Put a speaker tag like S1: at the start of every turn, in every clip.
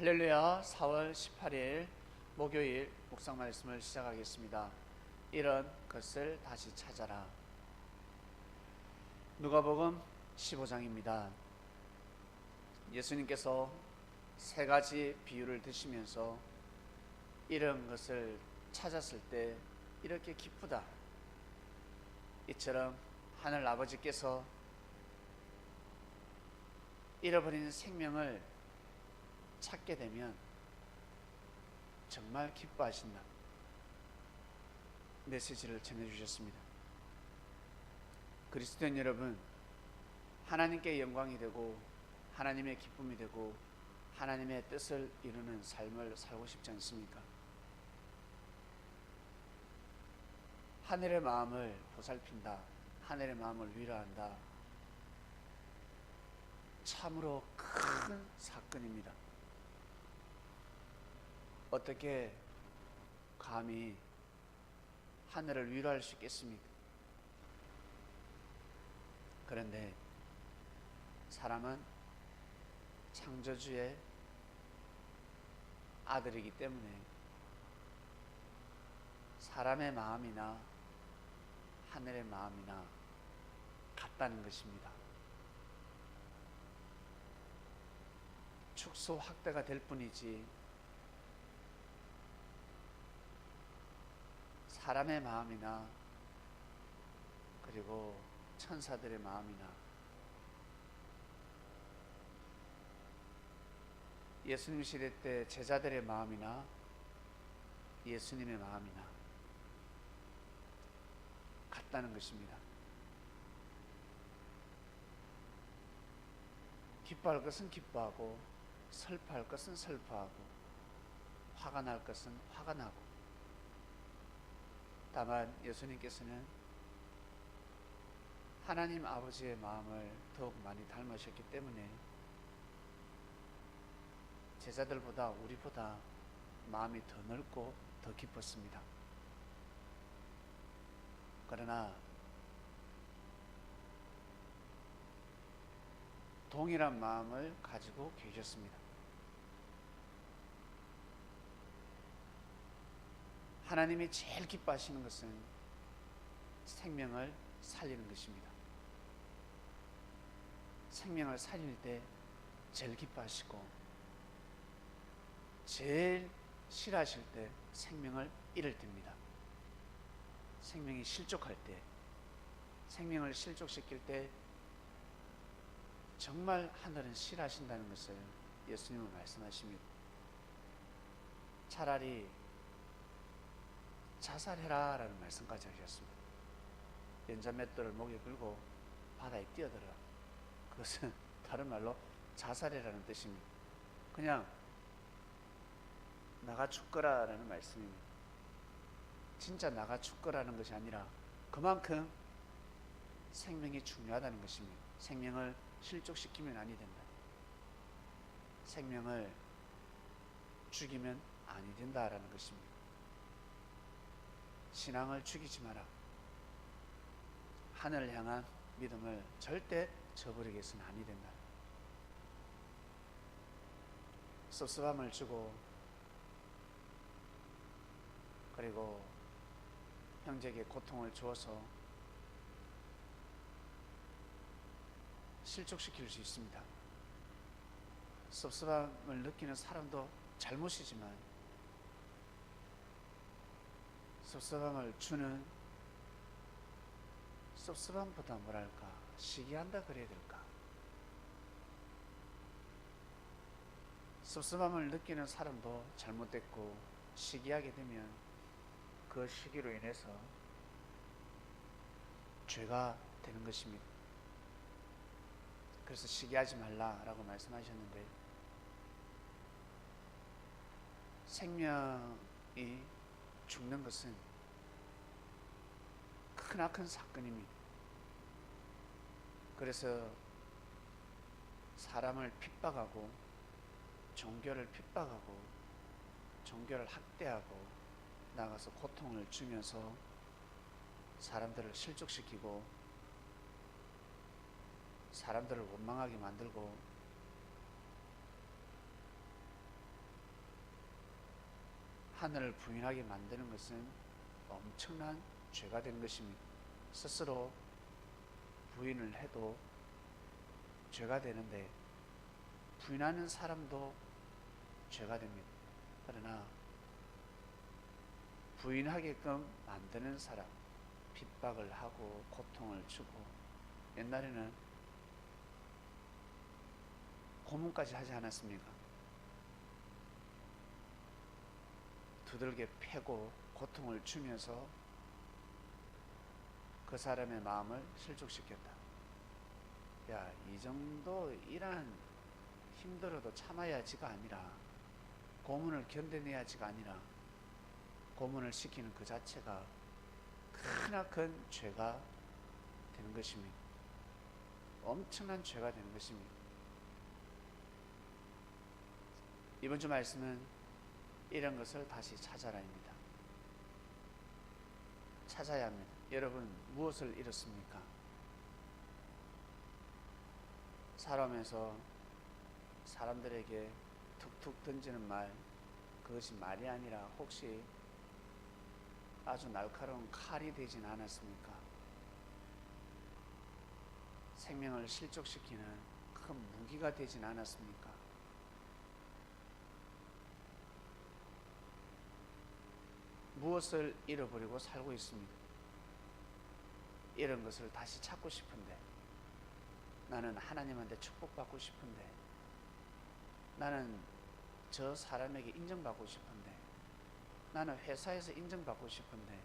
S1: 할렐루야. 4월 18일 목요일 묵상 말씀을 시작하겠습니다. 이런 것을 다시 찾아라. 누가복음 15장입니다. 예수님께서 세 가지 비유를 드시면서 이런 것을 찾았을 때 이렇게 기쁘다. 이처럼 하늘 아버지께서 잃어버린 생명을 찾게 되면 정말 기뻐하신다. 메시지를 전해주셨습니다. 그리스도인 여러분, 하나님께 영광이 되고 하나님의 기쁨이 되고 하나님의 뜻을 이루는 삶을 살고 싶지 않습니까? 하늘의 마음을 보살핀다. 하늘의 마음을 위로한다. 참으로 큰 사건입니다. 어떻게 감히 하늘을 위로할 수 있겠습니까? 그런데 사람은 창조주의 아들이기 때문에 사람의 마음이나 하늘의 마음이나 같다는 것입니다. 축소 확대가 될 뿐이지 사람의 마음이나 그리고 천사들의 마음이나 예수님 시대 때 제자들의 마음이나 예수님의 마음이나 같다는 것입니다. 기뻐할 것은 기뻐하고 슬퍼할 것은 슬퍼하고 화가 날 것은 화가 나고, 다만 예수님께서는 하나님 아버지의 마음을 더욱 많이 닮으셨기 때문에 제자들보다 우리보다 마음이 더 넓고 더 깊었습니다. 그러나 동일한 마음을 가지고 계셨습니다. 하나님이 제일 기뻐하시는 것은 생명을 살리는 것입니다. 생명을 살릴 때 제일 기뻐하시고, 제일 싫어하실 때 생명을 잃을 때입니다. 생명이 실족할 때, 생명을 실족시킬 때 정말 하늘은 싫어하신다는 것을 예수님은 말씀하십니다. 차라리 자살해라 라는 말씀까지 하셨습니다. 연자맷돌을 목에 걸고 바다에 뛰어들어라. 그것은 다른 말로 자살해라는 뜻입니다. 그냥 나가 죽거라 라는 말씀입니다. 진짜 나가 죽거라는 것이 아니라 그만큼 생명이 중요하다는 것입니다. 생명을 실족시키면 아니 된다. 생명을 죽이면 아니 된다라는 것입니다. 신앙을 죽이지 마라. 하늘을 향한 믿음을 절대 저버리게 해서는 아니 된다. 섭섭함을 주고 그리고 형제에게 고통을 주어서 실족시킬 수 있습니다. 섭섭함을 느끼는 사람도 잘못이지만 섭섭함을 주는, 섭섭함보다 뭐랄까 시기한다 그래야 될까, 섭섭함을 느끼는 사람도 잘못됐고 시기하게 되면 그 시기로 인해서 죄가 되는 것입니다. 그래서 시기하지 말라라고 말씀하셨는데, 생명이 죽는 것은 크나큰 사건입니다. 그래서 사람을 핍박하고 종교를 핍박하고 종교를 학대하고 나가서 고통을 주면서 사람들을 실족시키고 사람들을 원망하게 만들고 하늘을 부인하게 만드는 것은 엄청난 죄가 되는 것입니다. 스스로 부인을 해도 죄가 되는데 부인하는 사람도 죄가 됩니다. 그러나 부인하게끔 만드는 사람, 핍박을 하고 고통을 주고, 옛날에는 고문까지 하지 않았습니까? 두들겨 패고 고통을 주면서 그 사람의 마음을 실족시켰다. 야, 이 정도 이란 힘들어도 참아야지가 아니라, 고문을 견뎌내야지가 아니라 고문을 시키는 그 자체가 크나큰 죄가 되는 것입니다. 엄청난 죄가 되는 것입니다. 이번 주 말씀은 이런 것을 다시 찾아라입니다. 찾아야 합니다. 여러분, 무엇을 잃었습니까? 살아오면서 사람들에게 툭툭 던지는 말, 그것이 말이 아니라 혹시 아주 날카로운 칼이 되진 않았습니까? 생명을 실족시키는 큰 무기가 되진 않았습니까? 무엇을 잃어버리고 살고 있습니다. 이런 것을 다시 찾고 싶은데, 나는 하나님한테 축복받고 싶은데, 나는 저 사람에게 인정받고 싶은데, 나는 회사에서 인정받고 싶은데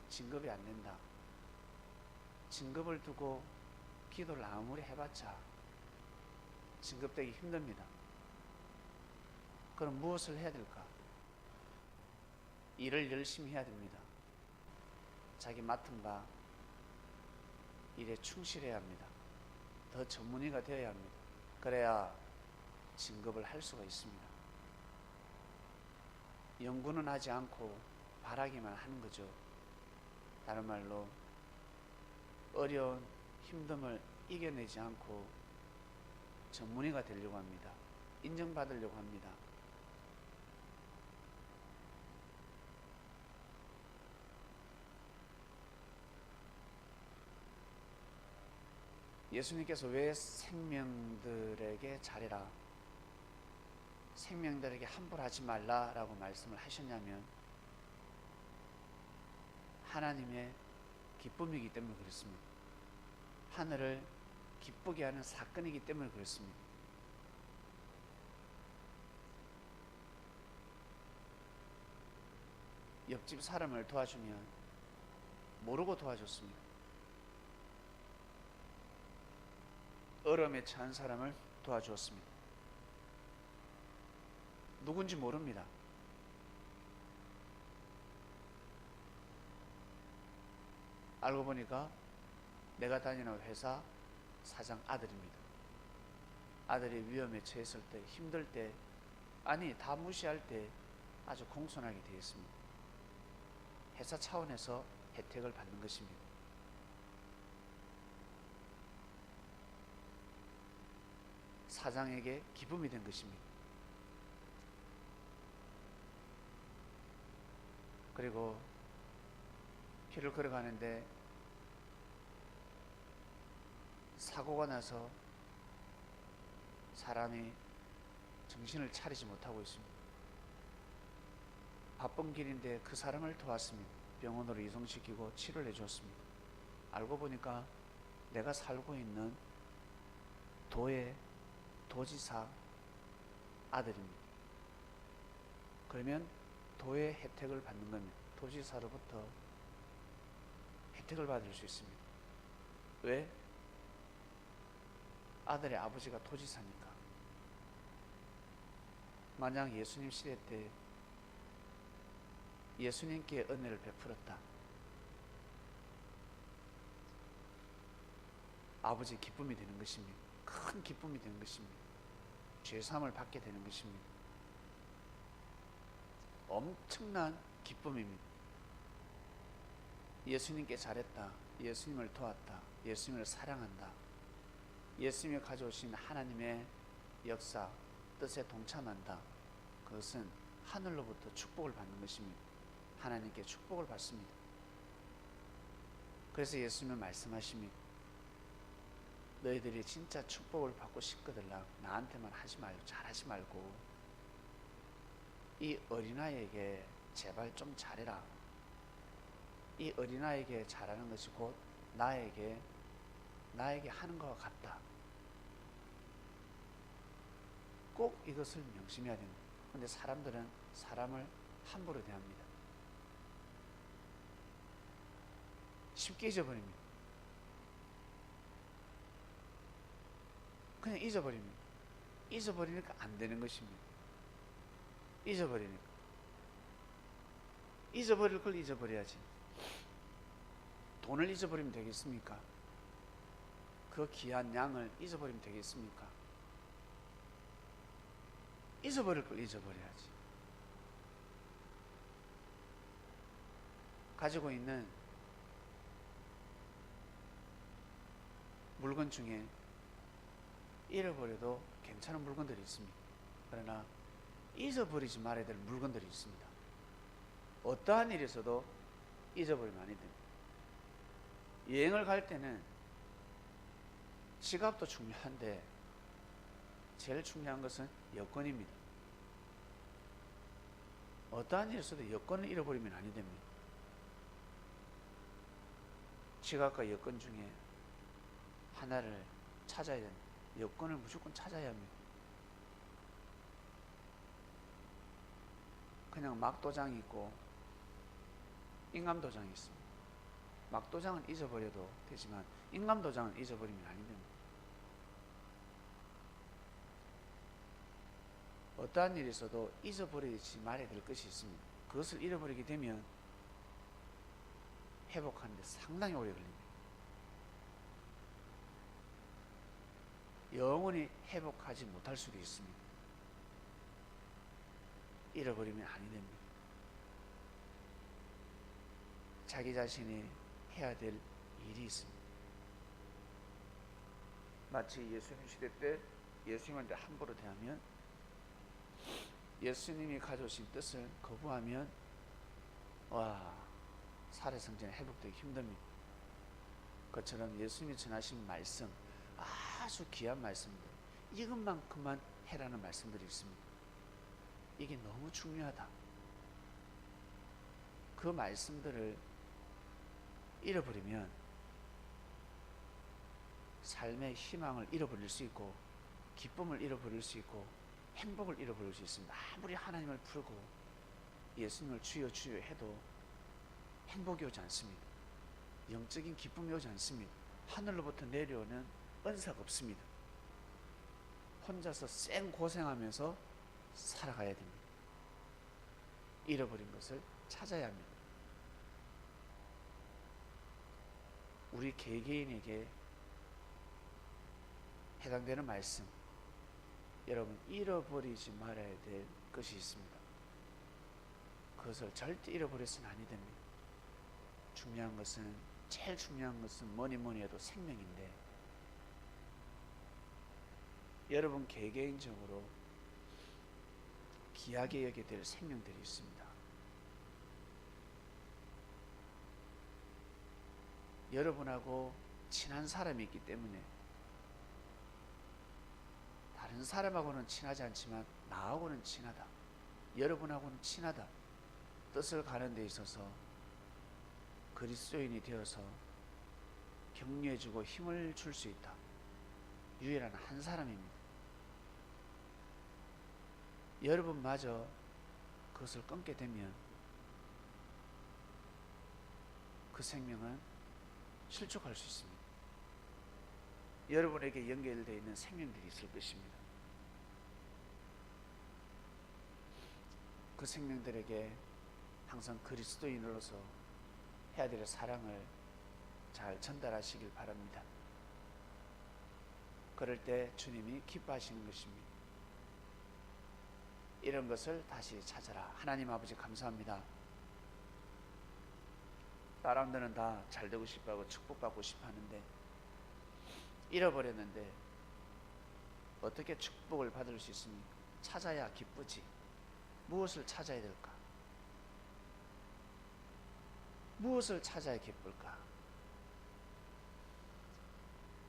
S1: 진급이 안 된다. 진급을 두고 기도를 아무리 해봤자 진급되기 힘듭니다. 그럼 무엇을 해야 될까? 일을 열심히 해야 됩니다. 자기 맡은 바 일에 충실해야 합니다. 더 전문의가 되어야 합니다. 그래야 진급을 할 수가 있습니다. 연구는 하지 않고 바라기만 하는 거죠. 다른 말로 어려운 힘듦을 이겨내지 않고 전문의가 되려고 합니다. 인정받으려고 합니다. 예수님께서 왜 생명들에게 잘해라, 생명들에게 함부로 하지 말라라고 말씀을 하셨냐면, 하나님의 기쁨이기 때문에 그렇습니다. 하늘을 기쁘게 하는 사건이기 때문에 그렇습니다. 옆집 사람을 도와주면 모르고 도와줬습니다. 어려움에 처한 사람을 도와주었습니다. 누군지 모릅니다. 알고 보니까 내가 다니는 회사 사장 아들입니다. 아들이 위험에 처했을 때, 힘들 때, 아니 다 무시할 때 아주 공손하게 되어 있습니다. 회사 차원에서 혜택을 받는 것입니다. 사장에게 기쁨이 된 것입니다. 그리고 길을 걸어가는데 사고가 나서 사람이 정신을 차리지 못하고 있습니다. 바쁜 길인데 그 사람을 도왔습니다. 병원으로 이송시키고 치료를 해주었습니다. 알고 보니까 내가 살고 있는 도의 도지사 아들입니다. 그러면 도의 혜택을 받는 겁니다. 도지사로부터 혜택을 받을 수 있습니다. 왜? 아들의 아버지가 도지사니까. 만약 예수님 시대 때 예수님께 은혜를 베풀었다, 아버지의 기쁨이 되는 것입니다. 큰 기쁨이 되는 것입니다. 죄사함을 받게 되는 것입니다. 엄청난 기쁨입니다. 예수님께 잘했다, 예수님을 도왔다, 예수님을 사랑한다, 예수님이 가져오신 하나님의 역사, 뜻에 동참한다. 그것은 하늘로부터 축복을 받는 것입니다. 하나님께 축복을 받습니다. 그래서 예수님은 말씀하십니다. 너희들이 진짜 축복을 받고 싶거들라 나한테만 하지 말고 잘하지 말고 이 어린아이에게 제발 좀 잘해라. 이 어린아이에게 잘하는 것이 곧 나에게 하는 것과 같다. 꼭 이것을 명심해야 됩니다. 그런데 사람들은 사람을 함부로 대합니다. 쉽게 잊어버립니다. 그냥 잊어버립니다. 잊어버리니까 안 되는 것입니다. 잊어버리니까. 잊어버릴 걸 잊어버려야지. 돈을 잊어버리면 되겠습니까? 그 귀한 양을 잊어버리면 되겠습니까? 잊어버릴 걸 잊어버려야지. 가지고 있는 물건 중에 잃어버려도 괜찮은 물건들이 있습니다. 그러나 잊어버리지 말아야 될 물건들이 있습니다. 어떠한 일이 있어도 잊어버리면 안 됩니다. 여행을 갈 때는 지갑도 중요한데 제일 중요한 것은 여권입니다. 어떠한 일이 있어도 여권을 잃어버리면 아니 됩니다. 지갑과 여권 중에 하나를 찾아야 됩니다. 여권을 무조건 찾아야 합니다. 그냥 막도장이 있고 인감도장이 있습니다. 막도장은 잊어버려도 되지만 인감도장은 잊어버리면 아니 됩니다. 어떠한 일이 있어도 잊어버리지 말아야 될 것이 있습니다. 그것을 잃어버리게 되면 회복하는데 상당히 오래 걸립니다. 영원히 회복하지 못할 수도 있습니다. 잃어버리면 아니 됩니다. 자기 자신이 해야 될 일이 있습니다. 마치 예수님 시대 때 예수님한테 함부로 대하면 예수님이 가져오신 뜻을 거부하면 살해성전이 회복되기 힘듭니다. 그처럼 예수님이 전하신 말씀, 아주 귀한 말씀들, 이것만큼만 해라는 말씀들이 있습니다. 이게 너무 중요하다. 그 말씀들을 잃어버리면 삶의 희망을 잃어버릴 수 있고 기쁨을 잃어버릴 수 있고 행복을 잃어버릴 수 있습니다. 아무리 하나님을 풀고 예수님을 주여 주여 해도 행복이 오지 않습니다. 영적인 기쁨이 오지 않습니다. 하늘로부터 내려오는 은사가 없습니다. 혼자서 쌩 고생하면서 살아가야 됩니다. 잃어버린 것을 찾아야 합니다. 우리 개개인에게 해당되는 말씀, 여러분 잃어버리지 말아야 될 것이 있습니다. 그것을 절대 잃어버려서는 아니 됩니다. 중요한 것은, 제일 중요한 것은 뭐니 해도 생명인데 여러분 개개인적으로 귀하게 여겨야 될 생명들이 있습니다. 여러분하고 친한 사람이 있기 때문에 다른 사람하고는 친하지 않지만 나하고는 친하다. 여러분하고는 친하다. 뜻을 가는 데 있어서 그리스도인이 되어서 격려해주고 힘을 줄 수 있다. 유일한 한 사람입니다. 여러분마저 그것을 끊게 되면 그 생명은 실족할 수 있습니다. 여러분에게 연결되어 있는 생명들이 있을 것입니다. 그 생명들에게 항상 그리스도인으로서 해야 될 사랑을 잘 전달하시길 바랍니다. 그럴 때 주님이 기뻐하시는 것입니다. 이런 것을 다시 찾아라. 하나님 아버지 감사합니다. 사람들은 다 잘되고 싶어하고 축복받고 싶어하는데 잃어버렸는데 어떻게 축복을 받을 수 있습니까? 찾아야 기쁘지. 무엇을 찾아야 될까? 무엇을 찾아야 기쁠까?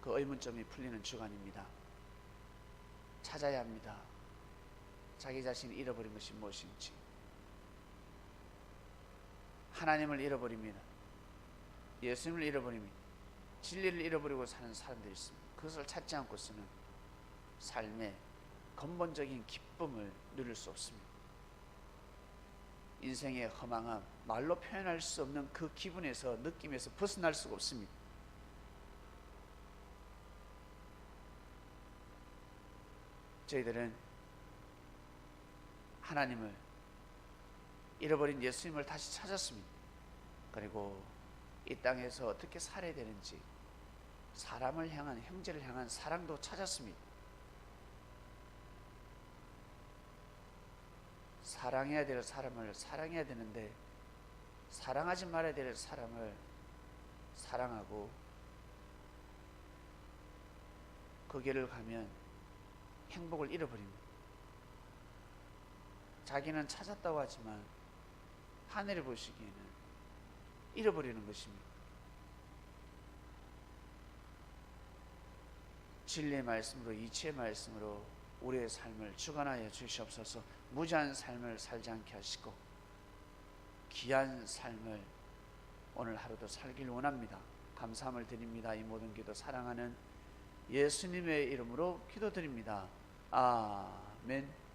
S1: 그 의문점이 풀리는 주간입니다. 찾아야 합니다. 자기 자신이 잃어버린 것이 무엇인지. 하나님을 잃어버립니다. 예수님을 잃어버립니다. 진리를 잃어버리고 사는 사람들이 있습니다. 그것을 찾지 않고서는 삶의 근본적인 기쁨을 누릴 수 없습니다. 인생의 허망함, 말로 표현할 수 없는 그 기분에서, 느낌에서 벗어날 수가 없습니다. 저희들은 하나님을, 잃어버린 예수님을 다시 찾았습니다. 그리고 이 땅에서 어떻게 살아야 되는지, 사람을 향한, 형제를 향한 사랑도 찾았습니다. 사랑해야 될 사람을 사랑해야 되는데, 사랑하지 말아야 될 사람을 사랑하고 그 길을 가면 행복을 잃어버립니다. 자기는 찾았다고 하지만 하늘이 보시기에는 잃어버리는 것입니다. 진리의 말씀으로, 이치의 말씀으로 우리의 삶을 주관하여 주시옵소서. 무지한 삶을 살지 않게 하시고 귀한 삶을 오늘 하루도 살길 원합니다. 감사함을 드립니다. 이 모든 기도 사랑하는 예수님의 이름으로 기도드립니다. 아멘.